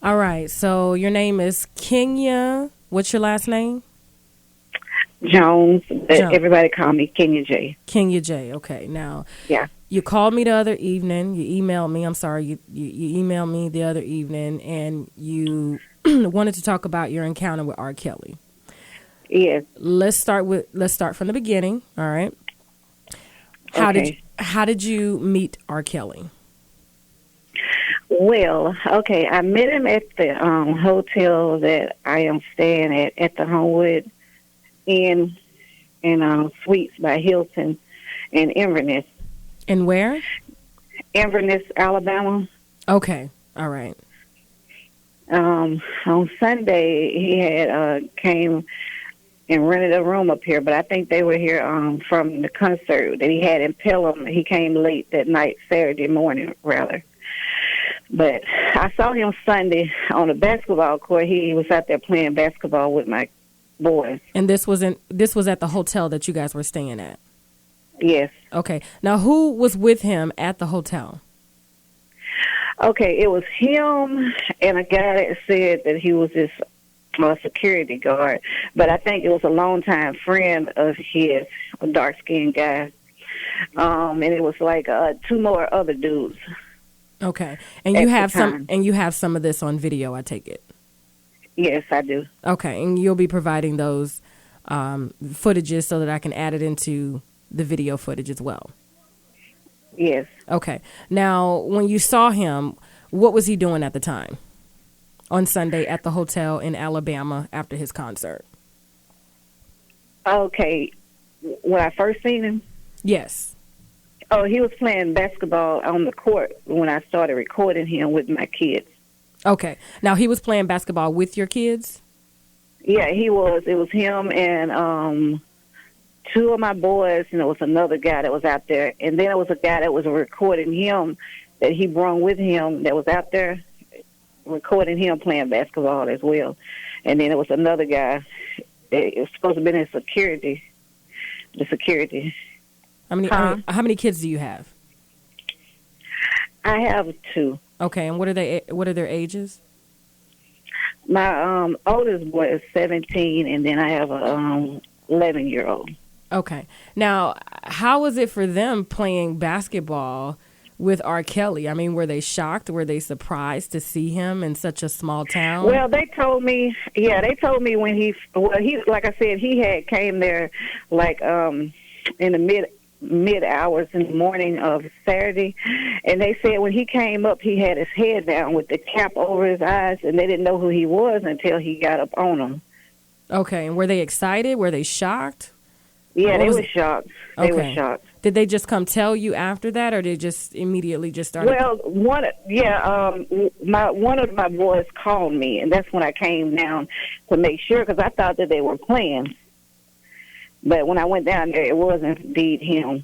All right. So your name is Kenya. What's your last name? Jones, but Jones. everybody call me Kenya J. Kenya J. Okay. Now, Yeah. you called me the other evening. You emailed me. I'm sorry. You emailed me the other evening, and you wanted to talk about your encounter with R.Kelly. Yes. Let's start from the beginning. All right. Okay. How did you meet R.Kelly? Well, okay, I met him at the hotel that I am staying at the Homewood Inn and Suites by Hilton in Inverness, And where? Alabama. Okay. All right. On Sunday, he had came and rented a room up here, but I think they were here from the concert that he had in Pelham. He came late that night, Saturday morning, rather. But I saw him Sunday on the basketball court. He was out there playing basketball with my boys. And this was at the hotel that you guys were staying at? Yes. Okay. Now, who was with him at the hotel? Okay, it was him and a guy that said that he was his security guard. But I think it was a longtime friend of his, a dark-skinned guy. And it was like two more other dudes. Okay. And you have some of this on video, I take it. Yes, I do. Okay. And you'll be providing those footages so that I can add it into the video footage as well. Yes. Okay. Now, when you saw him, what was he doing at the time? On Sunday at the hotel in Alabama after his concert. Okay. When I first seen him? Yes. Oh, he was playing basketball on the court when I started recording him with my kids. Okay. Now, he was playing basketball with your kids? Yeah, he was. It was him and two of my boys, and there was another guy that was out there. And then there was a guy that was recording him that he brought with him that was out there recording him playing basketball as well. And then there was another guy. It was supposed to have been his security. The security. How many kids do you have? I have two. Okay, and what are their ages? My oldest boy is 17, and then I have a 11-year-old. Okay. Now, how was it for them playing basketball with R.Kelly? I mean, were they shocked? Were they surprised to see him in such a small town? Well, they told me when he like I said, he had came there like in the mid hours in the morning of Saturday, and they said when he came up, he had his head down with the cap over his eyes, and they didn't know who he was until he got up on them. Okay, and were they excited? Were they shocked? Yeah, they were shocked. They were shocked. Did they just come tell you after that, or they just immediately just started? Well, one of my boys called me, and that's when I came down to make sure, because I thought that they were playing. But when I went down there, it wasn't indeed him.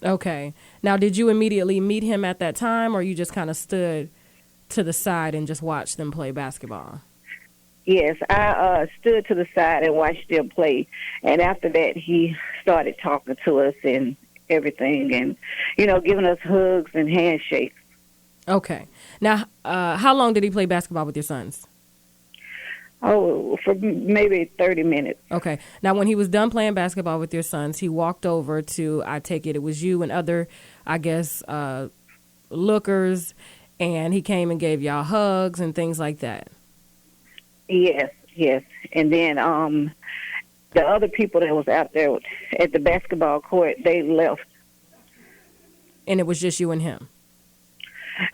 Okay. Now, did you immediately meet him at that time, or you just kind of stood to the side and just watched them play basketball? Yes, I stood to the side and watched them play. And after that, he started talking to us and everything and, giving us hugs and handshakes. Okay. Now, how long did he play basketball with your sons? Oh, for maybe 30 minutes. Okay. Now, when he was done playing basketball with your sons, he walked over to, I take it was you and other, I guess, lookers, and he came and gave y'all hugs and things like that. Yes. And then the other people that was out there at the basketball court, they left. And it was just you and him?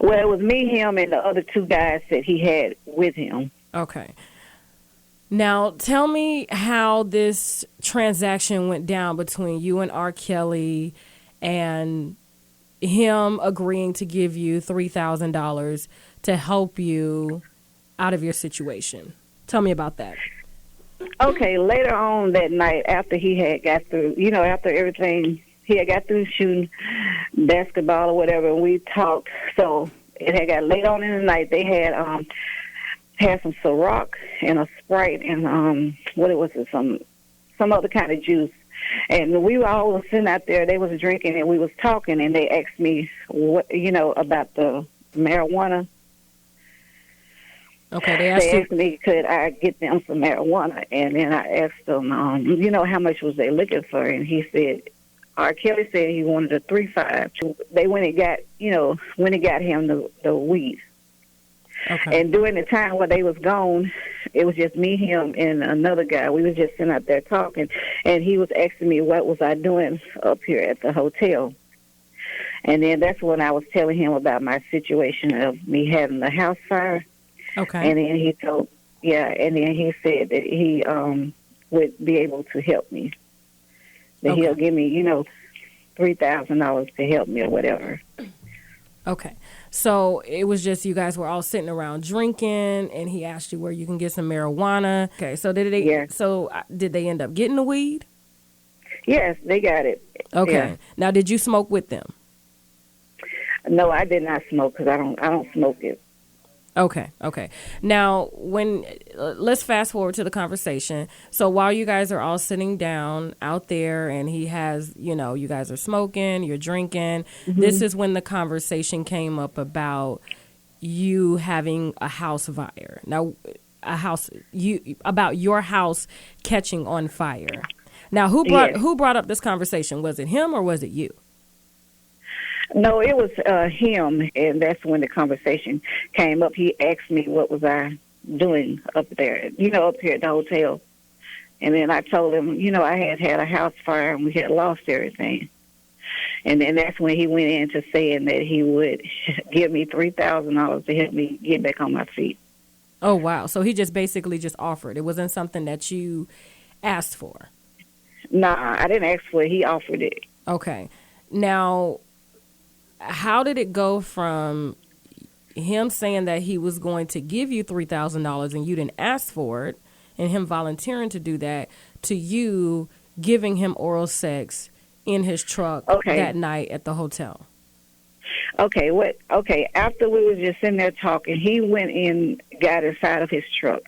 Well, it was me, him, and the other two guys that he had with him. Okay. Now, tell me how this transaction went down between you and R.Kelly and him agreeing to give you $3,000 to help you out of your situation. Tell me about that. Okay, later on that night, after he had got through, after everything, he had got through shooting basketball or whatever, and we talked. So it had got late on in the night. They had some Ciroc and a Sprite and some other kind of juice. And we were all sitting out there. They was drinking and we was talking, and they asked me what about the marijuana. Okay, they asked They you. asked me, could I get them some marijuana? And then I asked them, how much was they looking for? And he said, R. Kelly said he wanted a 3.5. They went and got, him the weed. Okay. And during the time when they was gone, it was just me, him, and another guy. We was just sitting out there talking, and he was asking me what was I doing up here at the hotel. And then that's when I was telling him about my situation of me having the house fire. Okay. And then and then he said that he would be able to help me. That Okay. he'll give me, $3,000 to help me or whatever. Okay. So it was just you guys were all sitting around drinking, and he asked you where you can get some marijuana. Okay. So did they end up getting the weed? Yes, they got it. Okay. Yeah. Now, did you smoke with them? No, I did not smoke because I don't smoke it. Okay. Okay. Now, let's fast forward to the conversation. So while you guys are all sitting down out there and he has, you guys are smoking, you're drinking, this is when the conversation came up about you having a house fire. Now, about your house catching on fire. Now, who brought up this conversation? Was it him or was it you? No, it was him, and that's when the conversation came up. He asked me what was I doing up there, up here at the hotel. And then I told him, I had a house fire and we had lost everything. And then that's when he went into saying that he would give me $3,000 to help me get back on my feet. Oh, wow. So he just basically just offered. It wasn't something that you asked for. Nah, I didn't ask for it. He offered it. Okay. Now, how did it go from him saying that he was going to give you $3,000 and you didn't ask for it, and him volunteering to do that, to you giving him oral sex in his truck that night at the hotel? Okay, after we was just sitting there talking, he went in, got inside of his truck.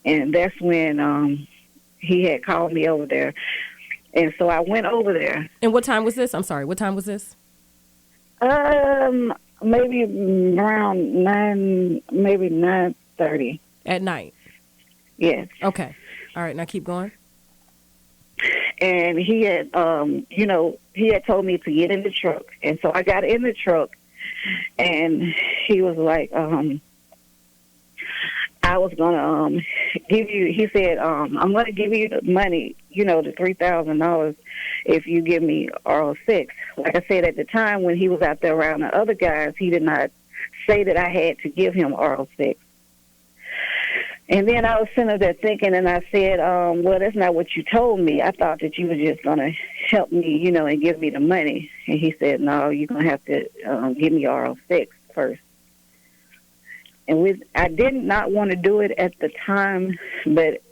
And that's when he had called me over there. And so I went over there. And what time was this? I'm sorry, what time was this? Maybe around 9:30. At night? Yes. Okay. All right, now keep going. And he had, he had told me to get in the truck. And so I got in the truck, and he was like, I was going to give you, he said, I'm going to give you the money, the $3,000 if you give me oral sex. Like I said, at the time when he was out there around the other guys, he did not say that I had to give him oral sex. And then I was sitting there thinking, and I said, well, that's not what you told me. I thought that you were just going to help me, and give me the money. And he said, no, you're going to have to give me oral sex first. And I did not want to do it at the time, but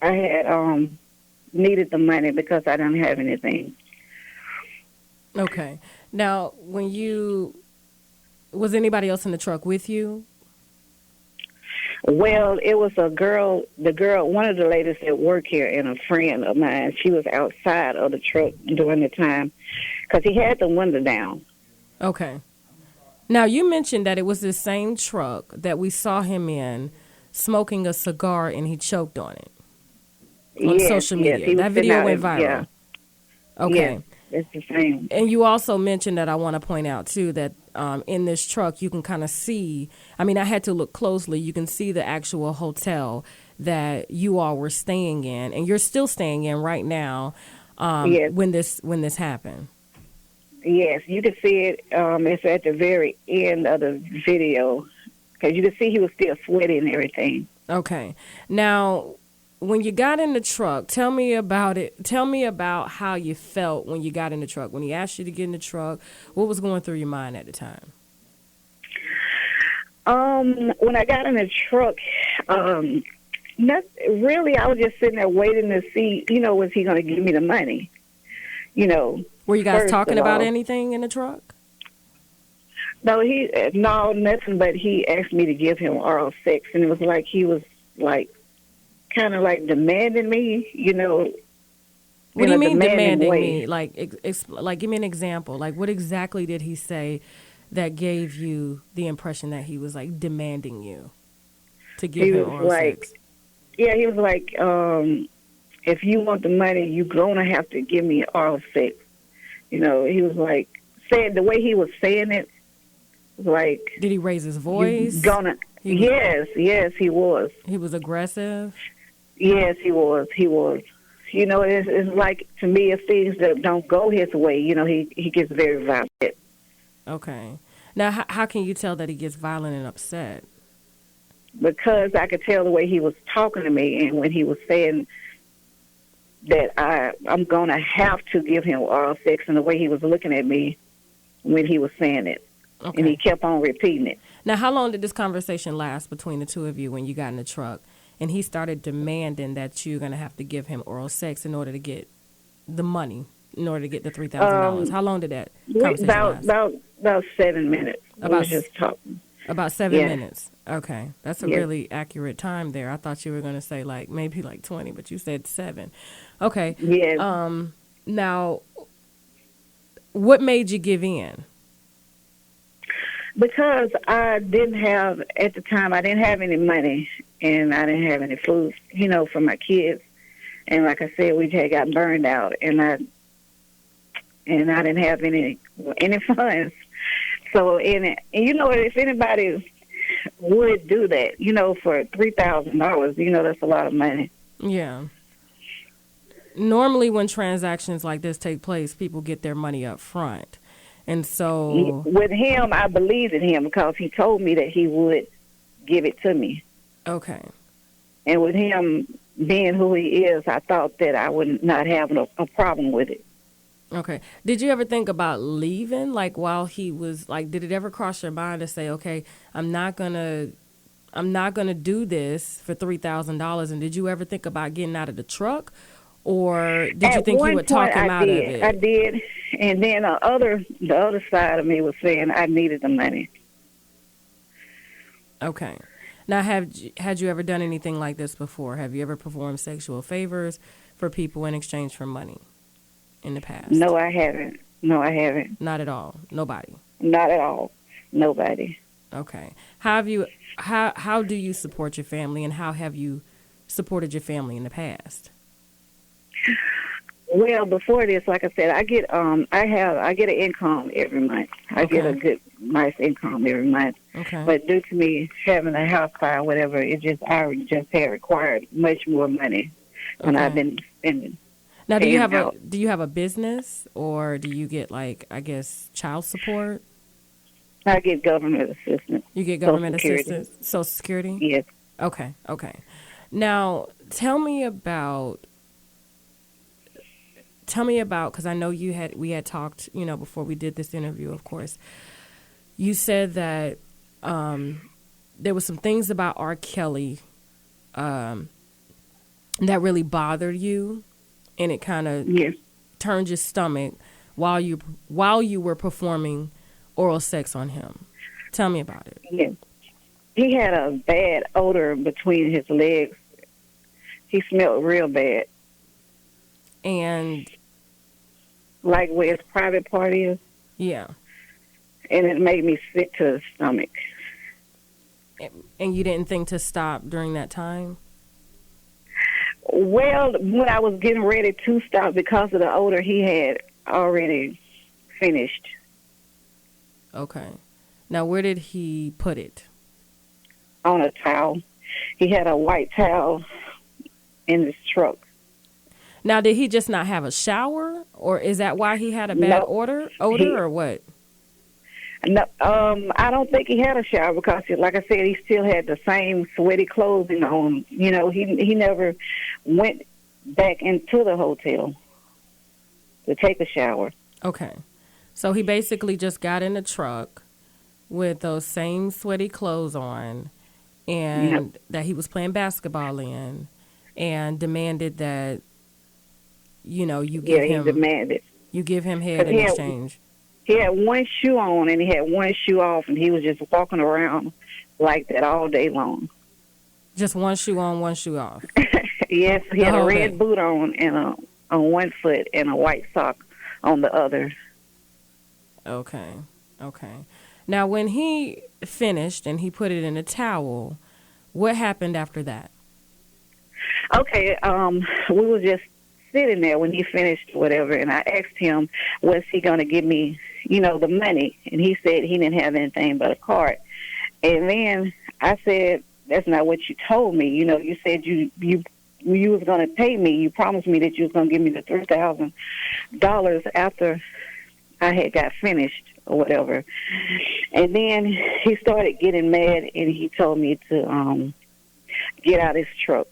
I had needed the money because I didn't have anything. Okay. Now, was anybody else in the truck with you? Well, it was one of the ladies that work here and a friend of mine. She was outside of the truck during the time because he had the window down. Okay. Now, you mentioned that it was the same truck that we saw him in smoking a cigar and he choked on it on social media. Yes, that video went viral. Yeah. Okay. Yes, it's the same. And you also mentioned that I want to point out, too, that in this truck you can kind of see, I had to look closely, you can see the actual hotel that you all were staying in, and you're still staying in right now when this happened. Yes, you can see it. It's at the very end of the video because you can see he was still sweaty and everything. Okay. Now, when you got in the truck, tell me about it. Tell me about how you felt when you got in the truck. When he asked you to get in the truck, what was going through your mind at the time? When I got in the truck, not really. I was just sitting there waiting to see, was he going to give me the money? Were you guys talking about anything in the truck? No, nothing. But he asked me to give him oral sex, and it was like he was kind of demanding me. What do you mean demanding me? Like give me an example. Like, what exactly did he say that gave you the impression that he was demanding you? to give He him was oral like, sex. yeah, he was like, if you want the money, you're going to have to give me oral sex. You know, he was like, saying the way he was saying it, was like, Did he raise his you voice? gonna, He was yes, he was. he was aggressive. Yes, he was. He was. You know, it's like, to me, it's things that don't go his way. You know, he gets very violent. Okay. Now, how can you tell that he gets violent and upset? Because I could tell the way he was talking to me, and when he was saying that I'm going to have to give him oral sex, and the way he was looking at me when he was saying it. Okay. And he kept on repeating it. Now, how long did this conversation last between the two of you when you got in the truck and he started demanding that you're going to have to give him oral sex in order to get the money, in order to get the $3,000? How long did that conversation last? About 7 minutes. We About was just talking. About 7 Yeah. minutes. Okay. That's a Yeah. really accurate time there. I thought you were going to say maybe 20, but you said 7. Okay. Yeah. Now, what made you give in? Because at the time, I didn't have any money, and I didn't have any food, for my kids. And like I said, we had got burned out, and I didn't have any funds. So, and if anybody would do that, for $3,000, that's a lot of money. Yeah. Normally when transactions like this take place, people get their money up front. And so with him, I believed in him because he told me that he would give it to me. Okay. And with him being who he is, I thought that I would not have a problem with it. Okay. Did you ever think about leaving? While he was did it ever cross your mind to say, okay, I'm not gonna do this for $3,000? And did you ever think about getting out of the truck? Or did you think you would talk him out of it? I did. And then the other side of me was saying I needed the money. Okay. Now, had you ever done anything like this before? Have you ever performed sexual favors for people in exchange for money in the past? No, I haven't. Not at all. Nobody. Not at all. Nobody. Okay. How do you support your family, and how have you supported your family in the past? Well, before this, like I said, I get I get an income every month. I get a good, nice income every month. Okay. But due to me having a house fire, or whatever, I just had required much more money than I've been spending. Now, do you have a business, or do you get child support? I get government assistance. You get government assistance, Social Security? Yes. Okay. Now, tell me about, because I know we had talked, before we did this interview, of course. You said that there were some things about R.Kelly that really bothered you, and it kind of turned your stomach while you were performing oral sex on him. Tell me about it. Yes. He had a bad odor between his legs. He smelled real bad. And like where his private part is. Yeah. And it made me sick to the stomach. And you didn't think to stop during that time? Well, when I was getting ready to stop because of the odor, he had already finished. Okay. Now, where did he put it? On a towel. He had a white towel in his truck. Now, did he just not have a shower, or is that why he had a bad odor, or what? No, I don't think he had a shower because, like I said, he still had the same sweaty clothing on. He never went back into the hotel to take a shower. Okay. So he basically just got in the truck with those same sweaty clothes on, and that he was playing basketball in, and demanded that, you give him. He demanded. You give him head in exchange. He had one shoe on and he had one shoe off, and he was just walking around like that all day long. Just one shoe on, one shoe off. Yes, he had a red boot on and on one foot and a white sock on the other. Okay. Now, when he finished and he put it in a towel, What happened after that? Okay, we were just sitting there when he finished whatever, and I asked him, was he going to give me, the money? And he said he didn't have anything but a card. And then I said, that's not what you told me. You said you was going to pay me. You promised me that you was going to give me the $3,000 after I had got finished or whatever. And then he started getting mad, and he told me to get out his truck.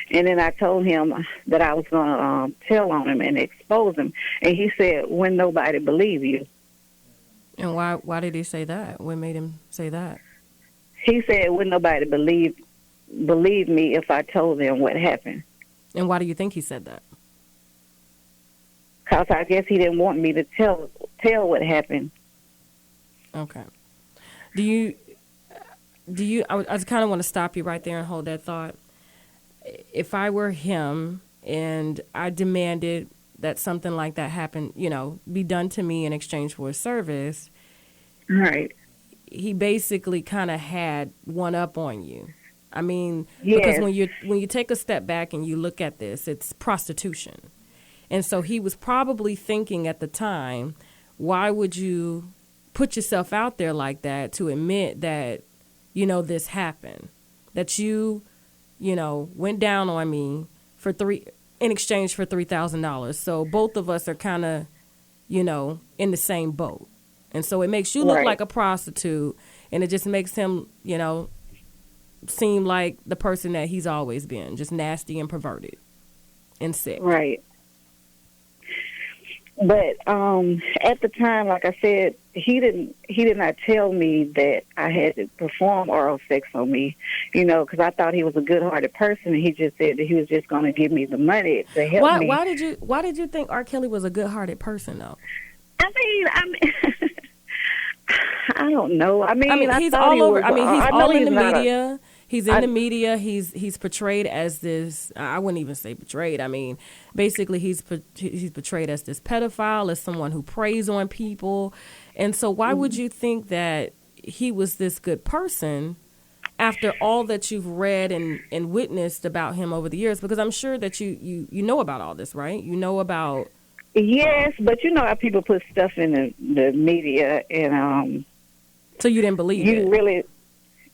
And then I told him that I was going to tell on him and expose him. And he said, when nobody believe you. And why did he say that? What made him say that? He said, would nobody believe me if I told them what happened? And why do you think he said that? Because I guess he didn't want me to tell what happened. Okay. I kind of want to stop you right there and hold that thought. If I were him and I demanded that something like that happen, be done to me in exchange for a service, right? He basically kind of had one up on you. I mean, yes. Because when you take a step back and you look at this, it's prostitution. And so he was probably thinking at the time, why would you put yourself out there like that to admit that, this happened, that you went down on me in exchange for $3,000. So both of us are kind of, in the same boat. And so it makes you look like a prostitute, and it just makes him, seem like the person that he's always been, just nasty and perverted and sick. Right. But at the time, like I said, he did not tell me that I had to perform oral sex on me, because I thought he was a good-hearted person, and he just said that he was just going to give me the money to help me. Why did you think R. Kelly was a good-hearted person, though? I mean, I don't know. I mean, he's all over. He's all in the media. He's in the media. He's portrayed as this. I wouldn't even say portrayed. I mean, basically, he's portrayed as this pedophile, as someone who preys on people. And so, why would you think that he was this good person after all that you've read and witnessed about him over the years? Because I'm sure that you know about all this, right? You know about. Yes, but you know how people put stuff in the media, and so you didn't believe it. Really.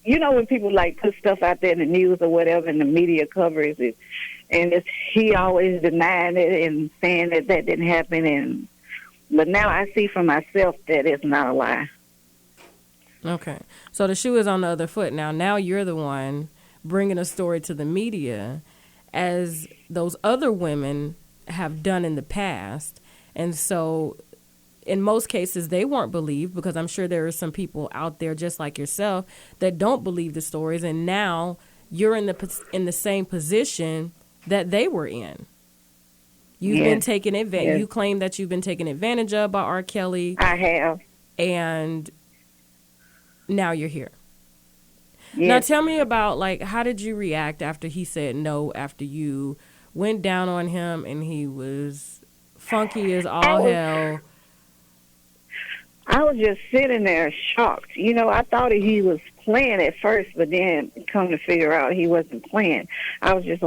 When people put stuff out there in the news or whatever, and the media covers it, and he always denying it and saying that didn't happen. But now I see for myself that it's not a lie. Okay, so the shoe is on the other foot now. Now you're the one bringing a story to the media, as those other women have done in the past, and so. In most cases, they weren't believed, because I'm sure there are some people out there just like yourself that don't believe the stories, and now you're in the same position that they were in. You've been taken advantage. Yes. You claim that you've been taken advantage of by R. Kelly. I have, and now you're here. Yes. Now tell me about how did you react after he said no? After you went down on him and he was funky as all hell. I was just sitting there shocked. I thought he was playing at first, but then come to figure out he wasn't playing. I was just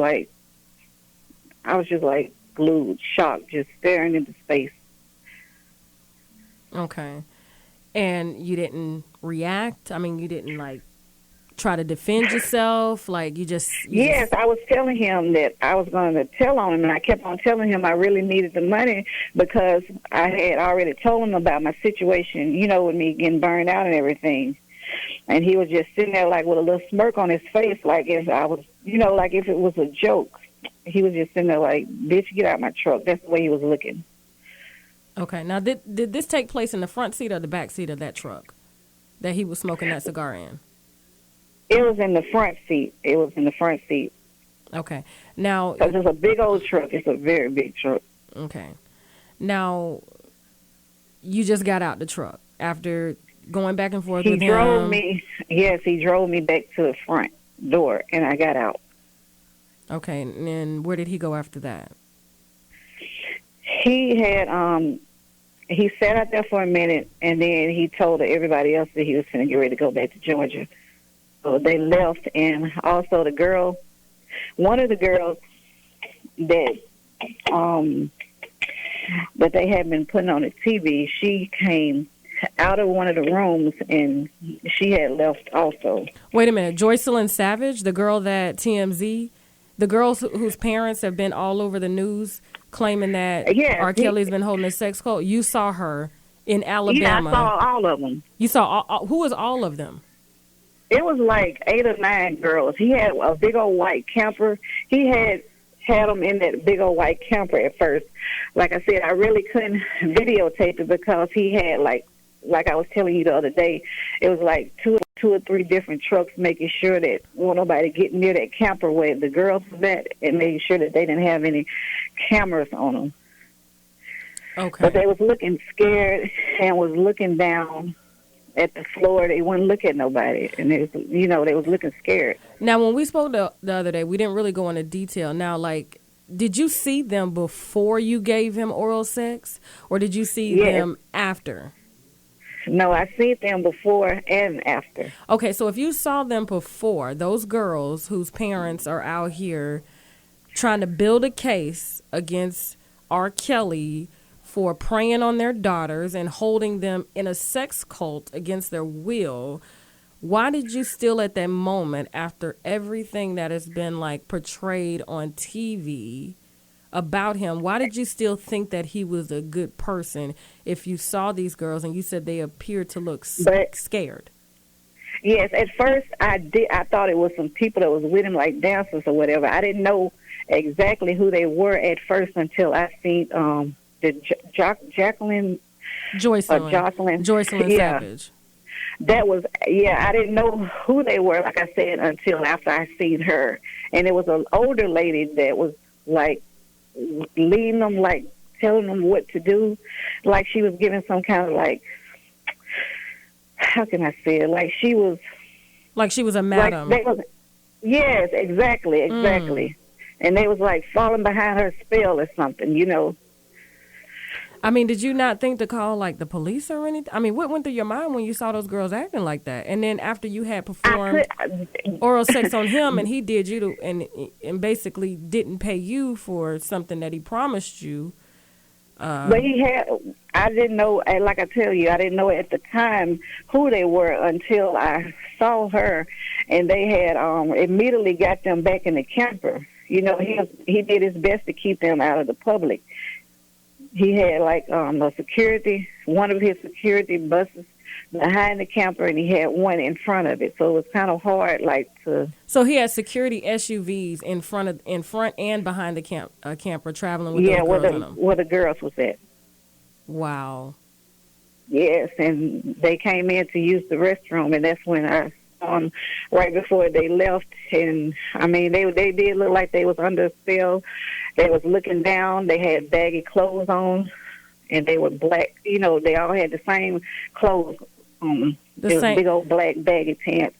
glued, shocked, just staring into space. Okay. And you didn't react? I mean, you didn't try to defend yourself? Yes, I was telling him that I was going to tell on him, and I kept on telling him I really needed the money because I had already told him about my situation, with me getting burned out and everything. And he was just sitting there with a little smirk on his face, like if I was, like if it was a joke. He was just sitting there bitch, get out my truck. That's the way he was looking. Okay. Now, did this take place in the front seat or the back seat of that truck that he was smoking that cigar in? It was in the front seat. Okay. Now, because it's a big old truck. It's a very big truck. Okay. Now, you just got out the truck after going back and forth with him. He drove me back to the front door, and I got out. Okay. And then where did he go after that? He had he sat out there for a minute, and then he told everybody else that he was going to get ready to go back to Georgia. So they left, and also one of the girls that that they had been putting on the TV, she came out of one of the rooms, and she had left also. Wait a minute. Joycelyn Savage, the girl that TMZ, the girls whose parents have been all over the news claiming that Yes, R. Kelly's been holding a sex cult. You saw her in Alabama. Yeah, I saw all of them. You saw who was all of them? It was like 8 or 9 girls. He had a big old white camper. He had them in that big old white camper at first. Like I said, I really couldn't videotape it because he had like I was telling you the other day, it was like two or three different trucks making sure that won't nobody get near that camper where the girls was at, and making sure that they didn't have any cameras on them. Okay. But they was looking scared and was looking down at the floor. They wouldn't look at nobody, and they was looking scared. Now, when we spoke the other day, we didn't really go into detail. Now, like, did you see them before you gave him oral sex, or did you see them after? No, I seen them before and after. Okay, so if you saw them before, those girls whose parents are out here trying to build a case against R. Kelly for preying on their daughters and holding them in a sex cult against their will, why did you still at that moment, after everything that has been like portrayed on TV about him, why did you still think that he was a good person if you saw these girls and you said they appeared to look scared? Yes, at first I thought it was some people that was with him, like dancers or whatever. I didn't know exactly who they were at first until I seen Joycelyn Savage. That was, I didn't know who they were, like I said, until after I seen her. And it was an older lady that was like leading them, like telling them what to do. Like she was giving some kind of like, how can I say it? Like she was a madam. Yes, exactly. And they was like falling behind her spell or something, I mean, did you not think to call like the police or anything? I mean, what went through your mind when you saw those girls acting like that? And then after you had performed oral sex on him and he did you and basically didn't pay you for something that he promised you. But I didn't know, like I tell you, I didn't know at the time who they were until I saw her, and they had immediately got them back in the camper. He did his best to keep them out of the public. He had like one of his security buses behind the camper, and he had one in front of it. So it was kind of hard, like to. So he had security SUVs in front and behind the camper, traveling with those girls in them. Where the girls was at. Wow. Yes, and they came in to use the restroom, and that's when I saw them right before they left. And I mean, they did look like they was under a spell. They was looking down. They had baggy clothes on, and they were black. They all had the same clothes on. They was big old black baggy pants.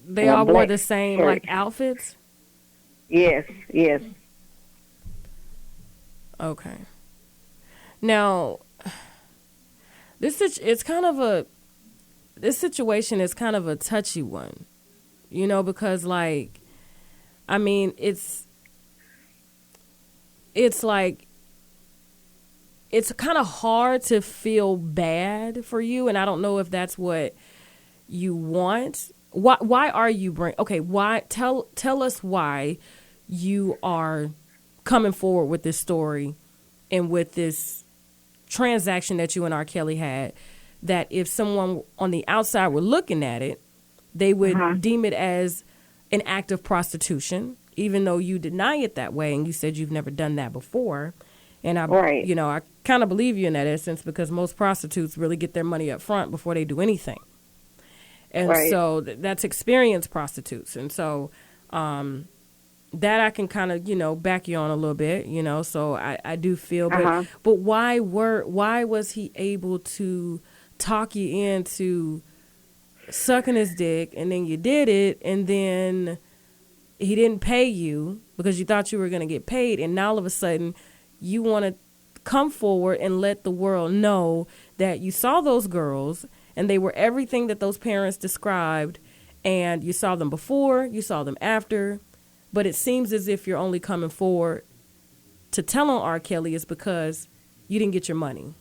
They all wore the same shirt. Like outfits? Yes. Okay. Now, this situation is kind of a touchy one, because like, I mean, it's like, it's kind of hard to feel bad for you, and I don't know if that's what you want. Why are you why tell us why you are coming forward with this story and with this transaction that you and R. Kelly had, that if someone on the outside were looking at it, they would deem it as an act of prostitution, even though you deny it that way and you said you've never done that before. And I kind of believe you in that essence, because most prostitutes really get their money up front before they do anything. And so that's experienced prostitutes. And so that I can kind of, back you on a little bit, so I do feel, but why was he able to talk you into sucking his dick, and then you did it, and then he didn't pay you because you thought you were going to get paid, and now all of a sudden you want to come forward and let the world know that you saw those girls and they were everything that those parents described, and you saw them before, you saw them after, but it seems as if you're only coming forward to tell on R. Kelly is because you didn't get your money.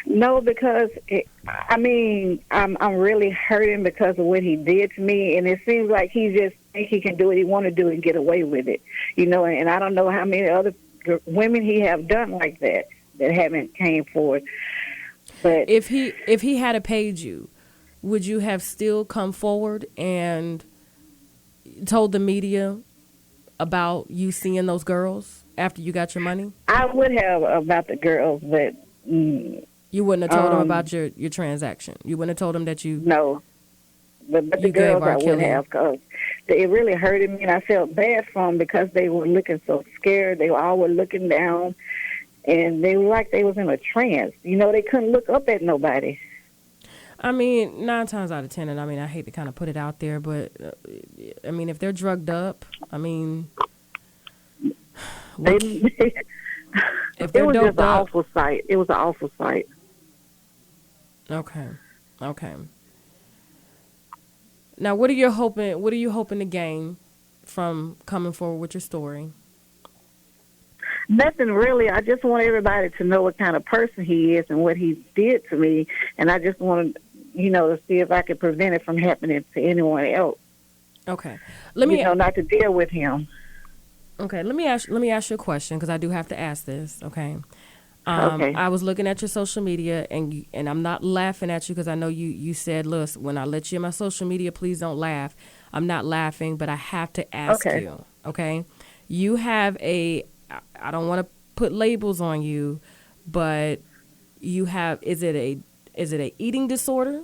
No, because I'm really hurting because of what he did to me, and it seems like he just think he can do what he want to do and get away with it, And I don't know how many other women he have done like that haven't came forward. But if he had paid you, would you have still come forward and told the media about you seeing those girls after you got your money? I would have about the girls, but you wouldn't have told them about your transaction. You wouldn't have told them that you no. But the girls I would have, because it really hurted me, and I felt bad for them because they were looking so scared. They were always looking down, and they were like they was in a trance. They couldn't look up at nobody. 9 times out of 10, and I hate to kind of put it out there, but if they're drugged up, if they're it was just an up, awful sight. It was an awful sight. Okay. Now, what are you hoping to gain from coming forward with your story? Nothing really. I just want everybody to know what kind of person he is and what he did to me, and I just want to see if I can prevent it from happening to anyone else. Okay. Not to deal with him. Okay. Let me ask you a question, because I do have to ask this. Okay. Okay. I was looking at your social media, and I'm not laughing at you because I know you said, look, when I let you in my social media, please don't laugh. I'm not laughing, but I have to ask you. Okay. You have I don't want to put labels on you, but you have, is it a eating disorder?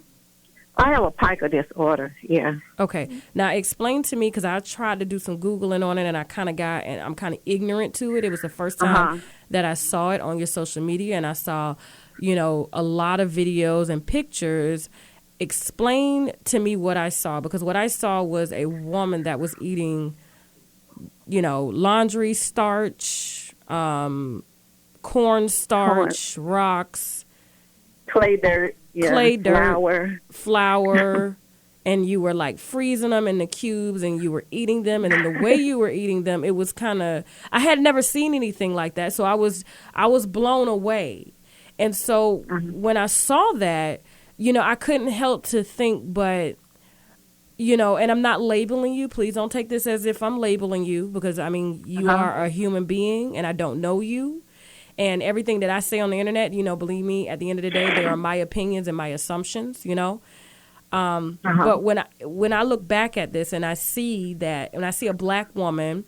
I have a pica disorder, yeah. Okay. Now, explain to me, because I tried to do some Googling on it, and I'm kind of ignorant to it. It was the first time that I saw it on your social media, and I saw, a lot of videos and pictures. Explain to me what I saw, because what I saw was a woman that was eating, laundry starch, corn starch, rocks, clay dirt, flour, and you were like freezing them in the cubes, and you were eating them, and then the way you were eating them, it was kind of, I had never seen anything like that, so I was blown away. And so when I saw that, I couldn't help to think, but and I'm not labeling you. Please don't take this as if I'm labeling you, because you are a human being, and I don't know you. And everything that I say on the internet, believe me, at the end of the day, they are my opinions and my assumptions, But when I look back at this and I see that, when I see a black woman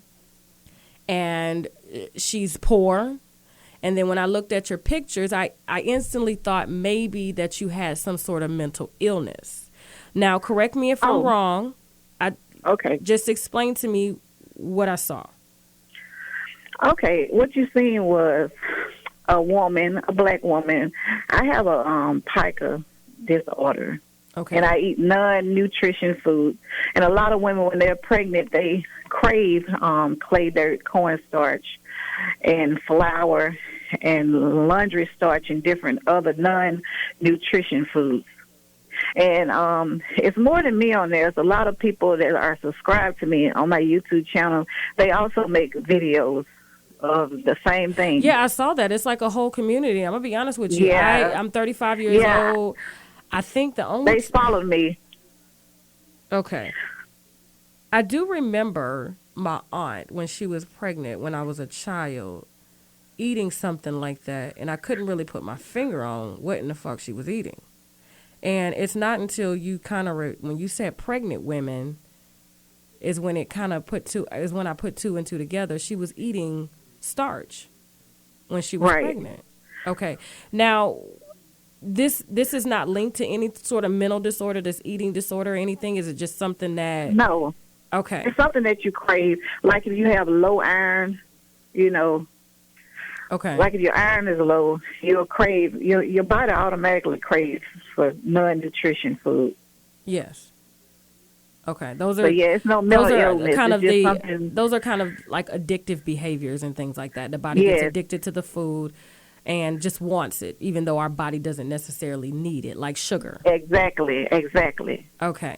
and she's poor, and then when I looked at your pictures, I instantly thought maybe that you had some sort of mental illness. Now, correct me if I'm wrong. Okay. Just explain to me what I saw. Okay, what you seen was a black woman. I have a pica disorder. Okay. And I eat non-nutrition food. And a lot of women, when they're pregnant, they crave clay dirt, cornstarch, and flour, and laundry starch, and different other non-nutrition foods. And it's more than me on there. There's a lot of people that are subscribed to me on my YouTube channel. They also make videos of the same thing. Yeah, I saw that. It's like a whole community. I'm going to be honest with you. Yeah. I'm 35 years old. I think the only... They followed me. Okay. I do remember my aunt, when she was pregnant, when I was a child, eating something like that, and I couldn't really put my finger on what in the fuck she was eating. And it's not until you kind of, when you said pregnant women, is when I put two and two together. She was eating starch when she was pregnant. Okay. Now, this is not linked to any sort of mental disorder, this eating disorder or anything? Is it just something that... No. Okay. It's something that you crave. Like if you have low iron, Okay. Like if your iron is low, you'll crave, your body automatically craves for non-nutrition food. Yes. Okay. Those are... But yeah, it's no mental illness. Kind of something... Those are kind of like addictive behaviors and things like that. The body gets addicted to the food. and just wants it, even though our body doesn't necessarily need it, like sugar. Exactly. Okay.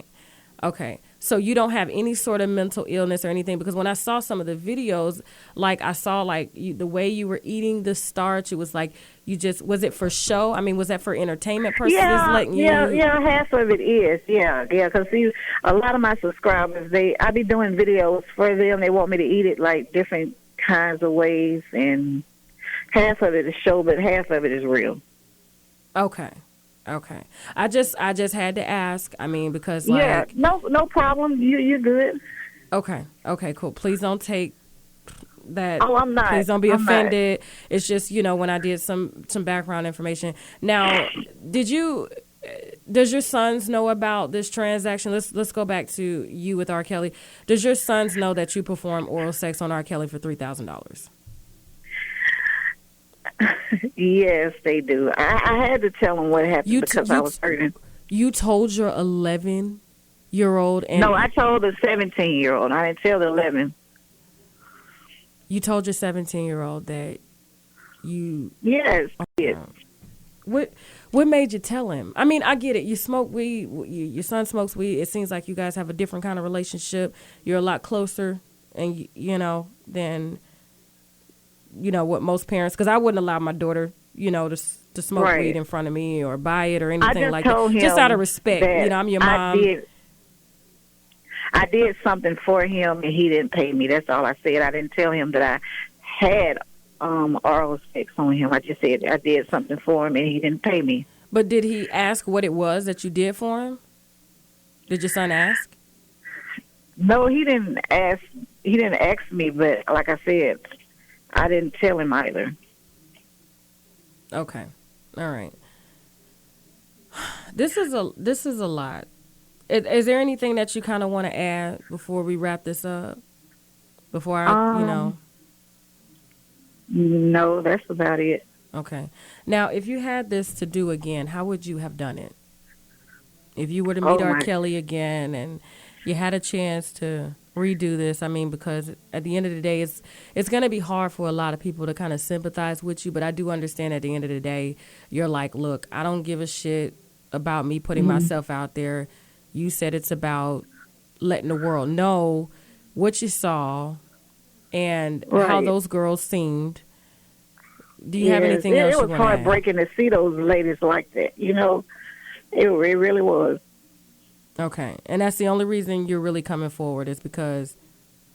Okay. So you don't have any sort of mental illness or anything? Because when I saw some of the videos, like I saw the way you were eating the starch, it was like was it for show? I mean, was that for entertainment purposes? Yeah, half of it is. Yeah, because see, a lot of my subscribers, I be doing videos for them. They want me to eat it like different kinds of ways, and half of it is show, but half of it is real. Okay. I just had to ask. I mean, because like no problem. You're good. Okay, cool. Please don't take that. Oh, I'm not. Please don't be I'm offended. Not. It's just, when I did some background information. Now, does your sons know about this transaction? Let's go back to you with R. Kelly. Does your sons know that you performed oral sex on R. Kelly for $3,000? Yes, they do. I had to tell them what happened because I was hurting. You told your 11-year-old? No, I told the 17-year-old. I didn't tell the 11. You told your 17-year-old that you... Yes, yes. What made you tell him? I mean, I get it. You smoke weed. Your son smokes weed. It seems like you guys have a different kind of relationship. You're a lot closer, and than... what most parents, because I wouldn't allow my daughter, to smoke weed in front of me or buy it or anything like that. Just out of respect. I'm your mom. I did something for him and he didn't pay me. That's all I said. I didn't tell him that I had oral sex on him. I just said I did something for him and he didn't pay me. But did he ask what it was that you did for him? Did your son ask? No, he didn't ask. He didn't ask me, but like I said, I didn't tell him either. Okay. All right. This is a lot. Is there anything that you kind of want to add before we wrap this up? Before No, that's about it. Okay. Now, if you had this to do again, how would you have done it? If you were to meet R. Kelly again and you had a chance to redo this, I mean, because at the end of the day, it's going to be hard for a lot of people to kind of sympathize with you, but I do understand at the end of the day, you're like, look, I don't give a shit about me putting myself out there. You said it's about letting the world know what you saw and how those girls seemed. Do you have anything else you want to add? It was heartbreaking to see those ladies like that, It really was. Okay. And that's the only reason you're really coming forward is because,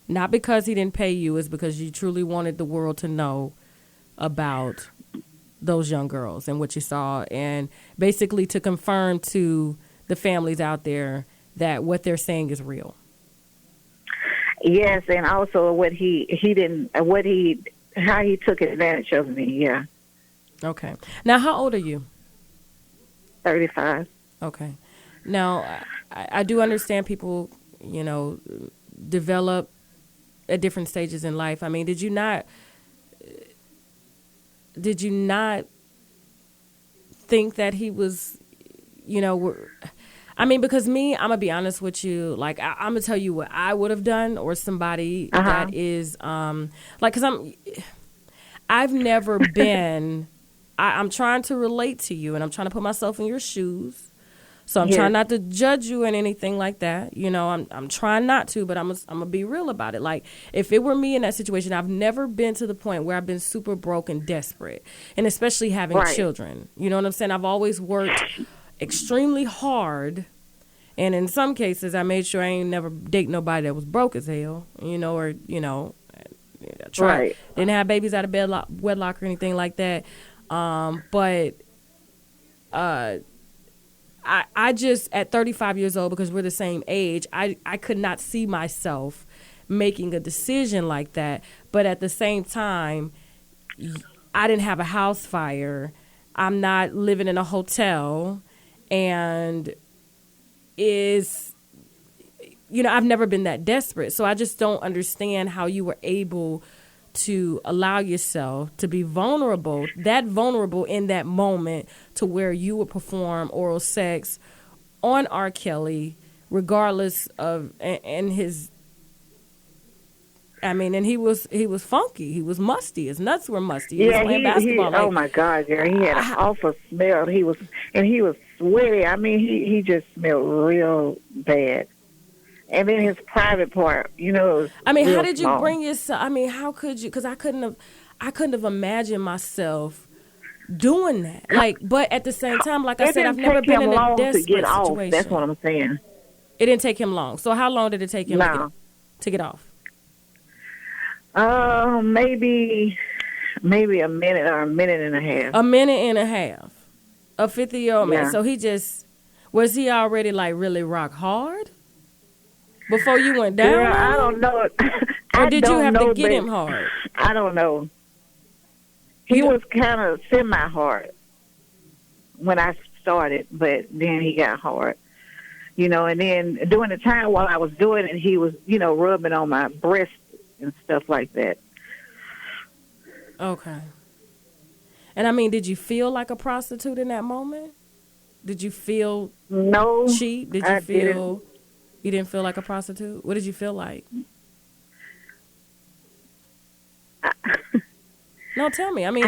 not because he didn't pay you, is because you truly wanted the world to know about those young girls and what you saw, and basically to confirm to the families out there that what they're saying is real. Yes, and also how he took advantage of me, yeah. Okay. Now, how old are you? 35. Okay. Now, I do understand people, develop at different stages in life. I mean, did you not think that he was, I mean, because me, I'm going to be honest with you, like, I'm going to tell you what I would have done, or somebody that is, because I've never been, I'm trying to relate to you, and I'm trying to put myself in your shoes. So I'm trying not to judge you and anything like that. I'm trying not to, but I'm going to be real about it. Like, if it were me in that situation, I've never been to the point where I've been super broke and desperate, and especially having children. You know what I'm saying? I've always worked extremely hard, and in some cases, I made sure I ain't never date nobody that was broke as hell, didn't have babies out of wedlock or anything like that. I just, at 35 years old, because we're the same age, I could not see myself making a decision like that. But at the same time, I didn't have a house fire. I'm not living in a hotel. And I've never been that desperate. So I just don't understand how you were able to allow yourself to be vulnerable in that moment, to where you would perform oral sex on R. Kelly, regardless of, and his I mean, and he was funky. He was musty. His nuts were musty. He was Yeah, playing he basketball. oh Like, my God, girl, he had an awful smell. He was sweaty. I mean, he just smelled real bad. And then his private part, was I mean, how real did you small. bring yourself? I mean, how could you? Because I couldn't have imagined myself doing that. Like, but at the same time, like I It said, I've didn't never take been him in a long to get desperate off. situation. That's what I'm saying. It didn't take him long. So how long did it take him No. to get off? Maybe a minute or a minute and a half. A minute and a half. A 50-year-old man. Yeah. So was he already like really rock hard before you went down? Girl, I don't know. Or did you have to get but him hard? I don't know. He was kind of semi-hard when I started, but then he got hard. And then during the time while I was doing it, he was, rubbing on my breast and stuff like that. Okay. And I mean, did you feel like a prostitute in that moment? Did you feel No, cheap? Did you I feel you didn't feel like a prostitute? What did you feel like? No, tell me. I mean,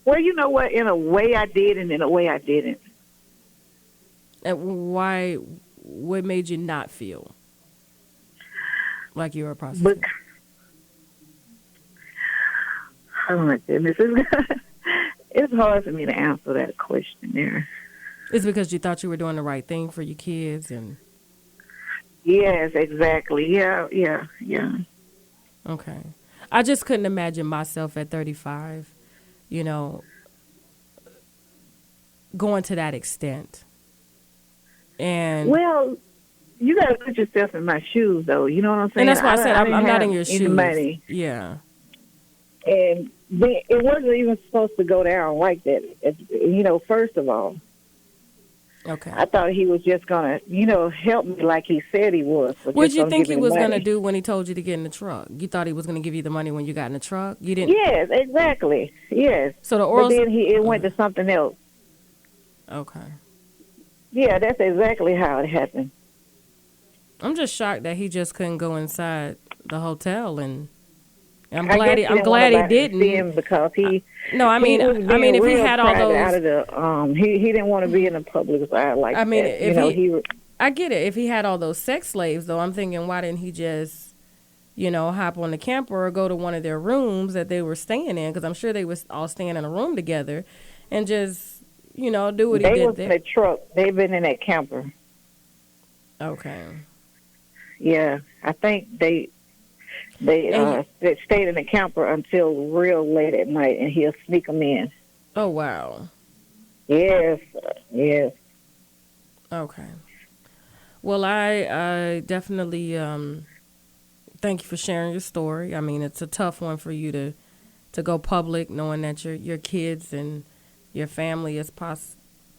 well, you know what? In a way I did, and in a way I didn't. And why? What made you not feel like you were a prostitute? Oh my goodness, it's hard for me to answer that question there. It's because you thought you were doing the right thing for your kids, and yes, exactly. Yeah. Okay. I just couldn't imagine myself at 35, going to that extent. And well, you got to put yourself in my shoes, though. You know what I'm saying? And that's why I said I'm not in your any shoes. Money. Yeah. And it wasn't even supposed to go down like that. First of all. Okay. I thought he was just going to, help me like he said he was. What did you think he was going to do when he told you to get in the truck? You thought he was going to give you the money when you got in the truck? You didn't? Yes, exactly. Yes. So the oral... But then it went to something else. Okay. Yeah, that's exactly how it happened. I'm just shocked that he just couldn't go inside the hotel, and I'm glad he didn't. Because he... No, I mean, if he had all those out of the, he didn't want to be in the public eye like that. I mean, that. I get it. If he had all those sex slaves, though, I'm thinking, why didn't he just, hop on the camper or go to one of their rooms that they were staying in? Because I'm sure they was all staying in a room together, and just, do what he did there. They was in a truck. They've been in that camper. Okay. Yeah, I think they stayed in the camper until real late at night, and he'll sneak them in. Oh, wow. Yes. Okay. Well, I definitely thank you for sharing your story. I mean, it's a tough one for you to go public, knowing that your kids and your family is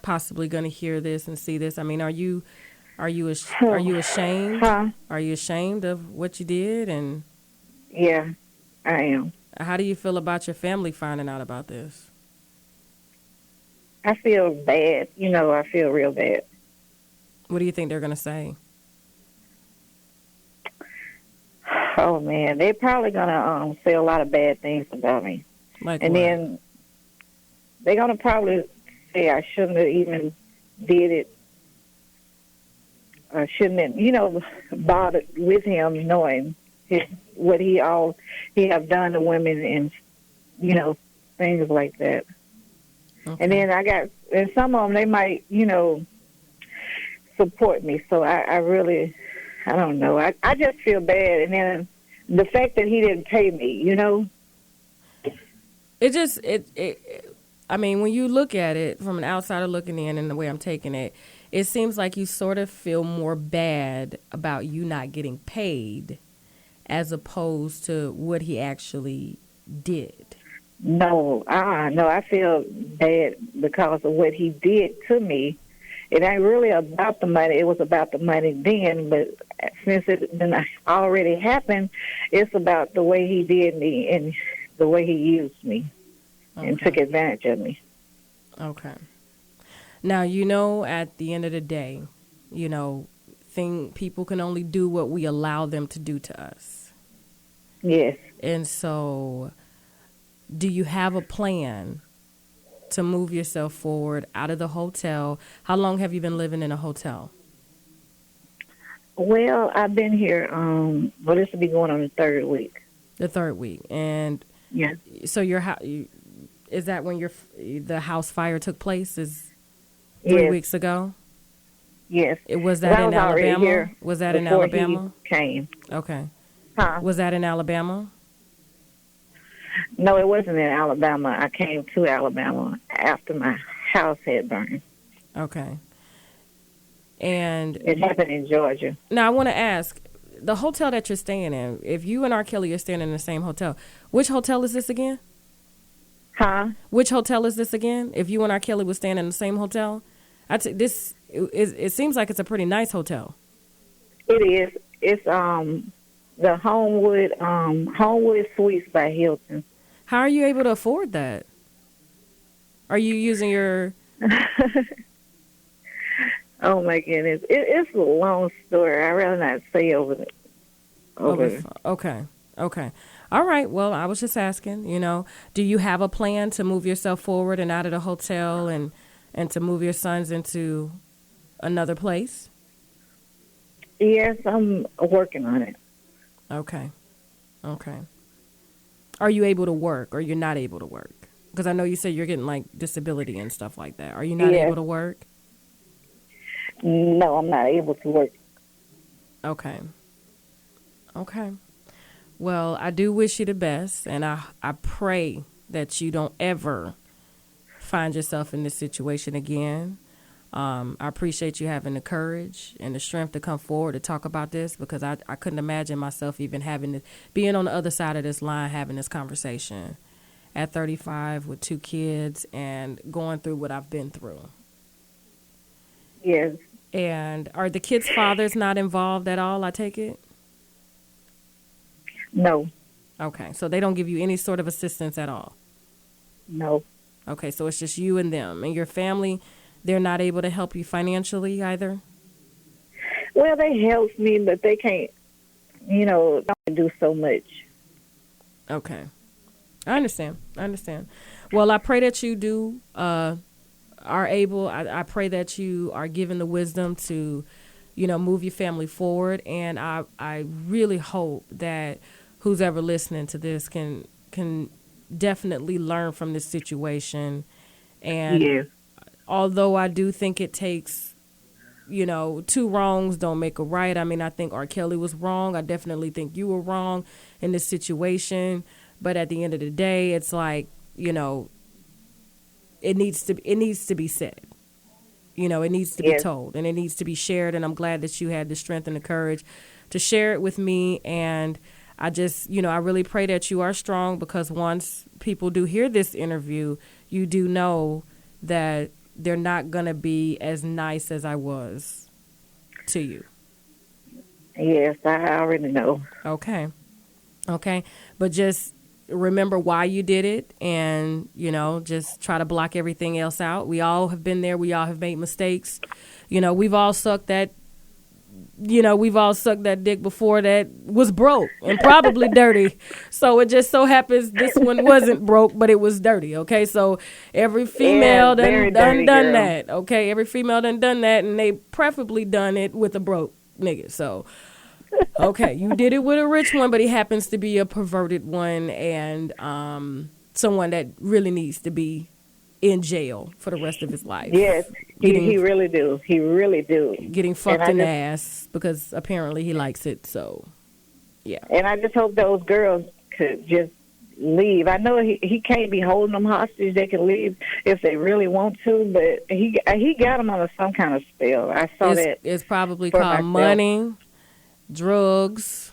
possibly going to hear this and see this. I mean, are you ashamed? Huh? Are you ashamed of what you did? And yeah, I am. How do you feel about your family finding out about this? I feel bad. I feel real bad. What do you think they're going to say? Oh, man, they're probably going to say a lot of bad things about me. Like and what? Then they're going to probably say I shouldn't have even did it. I shouldn't have, bothered with him knowing what he have done to women and, things like that. Okay. And then and some of them, they might, support me. So I really, I don't know. I just feel bad. And then the fact that he didn't pay me, I mean, when you look at it from an outsider looking in and the way I'm taking it, it seems like you sort of feel more bad about you not getting paid as opposed to what he actually did. No, I feel bad because of what he did to me. It ain't really about the money. It was about the money then, but since it already happened, it's about the way he did me and the way he used me and took advantage of me. Okay. Now, at the end of the day, think people can only do what we allow them to do to us. Yes. And so, do you have a plan to move yourself forward out of the hotel? How long have you been living in a hotel? Well, I've been here. Well, this will be going on the third week. The third week. And Yes. so is that when the house fire took place? Is 3 Yes. weeks ago? Yes. Was that in Alabama? Was that in Alabama? Came. Okay. Huh? Was that in Alabama? No, it wasn't in Alabama. I came to Alabama after my house had burned. Okay. And it happened in Georgia. Now I want to ask, the hotel that you're staying in, if you and R.Kelly are staying in the same hotel, which hotel is this again? Huh? Which hotel is this again? If you and R.Kelly were staying in the same hotel? It seems like it's a pretty nice hotel. It is. It's the Homewood Suites by Hilton. How are you able to afford that? Are you using your... Oh my goodness, it's a long story. I'd rather not say over. Okay. All right. Well, I was just asking. Do you have a plan to move yourself forward and out of the hotel and to move your sons into another place? Yes, I'm working on it. Okay. Are you able to work, or you're not able to work? Because I know you said you're getting like disability and stuff like that. Are you not able to work? No, I'm not able to work. Okay. Well, I do wish you the best, and I pray that you don't ever find yourself in this situation again. I appreciate you having the courage and the strength to come forward to talk about this, because I couldn't imagine myself even being on the other side of this line, having this conversation at 35 with 2 kids and going through what I've been through. Yes. And are the kids' fathers not involved at all, I take it? No. Okay, so they don't give you any sort of assistance at all? No. Okay, so it's just you and them. And your family, they're not able to help you financially either? Well, they help me, but they can't, don't do so much. Okay. I understand. Well, I pray that you do are able. I pray that you are given the wisdom to, move your family forward. And I really hope that who's ever listening to this can definitely learn from this situation. And yes. Although I do think it takes, 2 wrongs don't make a right. I mean, I think R.Kelly was wrong. I definitely think you were wrong in this situation. But at the end of the day, it's like, it needs to be said. It needs to be told, and it needs to be shared. And I'm glad that you had the strength and the courage to share it with me. And I just, I really pray that you are strong, because once people do hear this interview, you do know that they're not going to be as nice as I was to you. Yes, I already know. Okay. But just remember why you did it, and, just try to block everything else out. We all have been there. We all have made mistakes. We've all sucked that dick before that was broke and probably dirty. So it just so happens this one wasn't broke, but it was dirty. Okay. So every female done that. Okay. Every female done that, and they preferably done it with a broke nigga. So, okay. You did it with a rich one, but he happens to be a perverted one, and, someone that really needs to be in jail for the rest of his life. Yes, he really do. He really do. Getting fucked in the ass because apparently he likes it. So, yeah. And I just hope those girls could just leave. I know he can't be holding them hostage. They can leave if they really want to, but he got them on some kind of spell. I saw that. It's probably called money, drugs,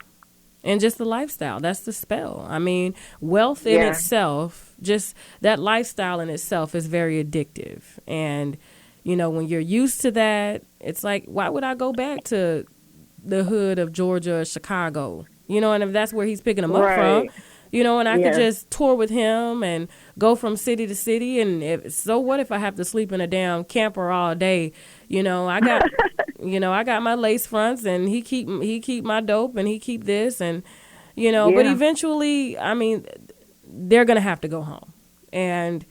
and just the lifestyle. That's the spell. I mean, wealth in itself, just that lifestyle in itself is very addictive. And, when you're used to that, it's like, why would I go back to the hood of Georgia or Chicago? And if that's where he's picking them up from, and I could just tour with him and go from city to city. And so what if I have to sleep in a damn camper all day? I got, I got my lace fronts, and he keep my dope, and he keep this, and but eventually, I mean, they're gonna have to go home, and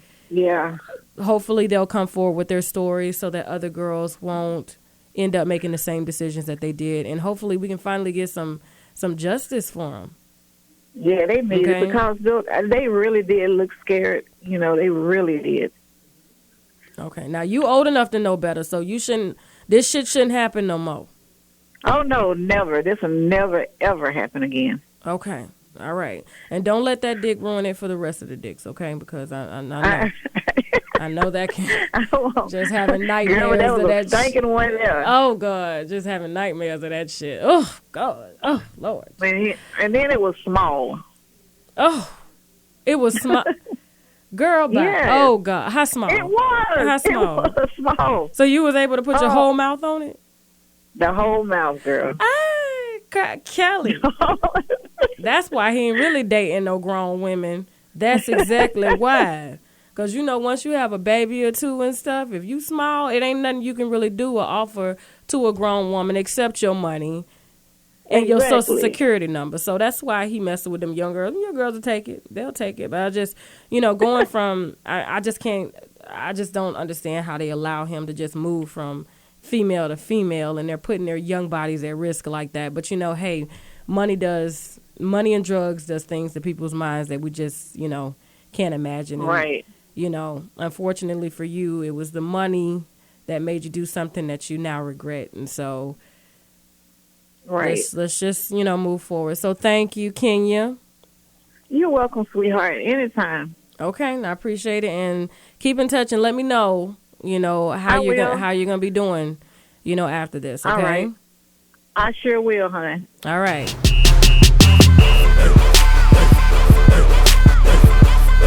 hopefully they'll come forward with their stories so that other girls won't end up making the same decisions that they did, and hopefully we can finally get some justice for them. Yeah, they need it because they really did look scared. They really did. Okay, now you old enough to know better, so this shit shouldn't happen no more. Oh, no, never. This will never, ever happen again. Okay, all right. And don't let that dick ruin it for the rest of the dicks, okay? Because I know. I know that can just having nightmares of that shit. One there. Oh, God, just having nightmares of that shit. Oh, God. Oh, Lord. And then it was small. Oh, it was small. Girl, yes. Oh, God. How small? It was. How small? It was small. So you was able to put your whole mouth on it? The whole mouth, girl. Kelly. That's why he ain't really dating no grown women. That's exactly why. Because, once you have a baby or two and stuff, if you small, it ain't nothing you can really do or offer to a grown woman except your money and your social security number. So that's why he messing with them young girls. Young girls will take it. They'll take it. But I just, going from, I just don't understand how they allow him to just move from female to female, and they're putting their young bodies at risk like that. But, hey, money and drugs does things to people's minds that we just, can't imagine. Right. Unfortunately for you, it was the money that made you do something that you now regret. And so let's just, move forward. So thank you, Kenya. You're welcome, sweetheart. Anytime. Okay. I appreciate it. And keep in touch and let me know, how you're going to be doing, after this. Okay. All right. I sure will, honey. All right.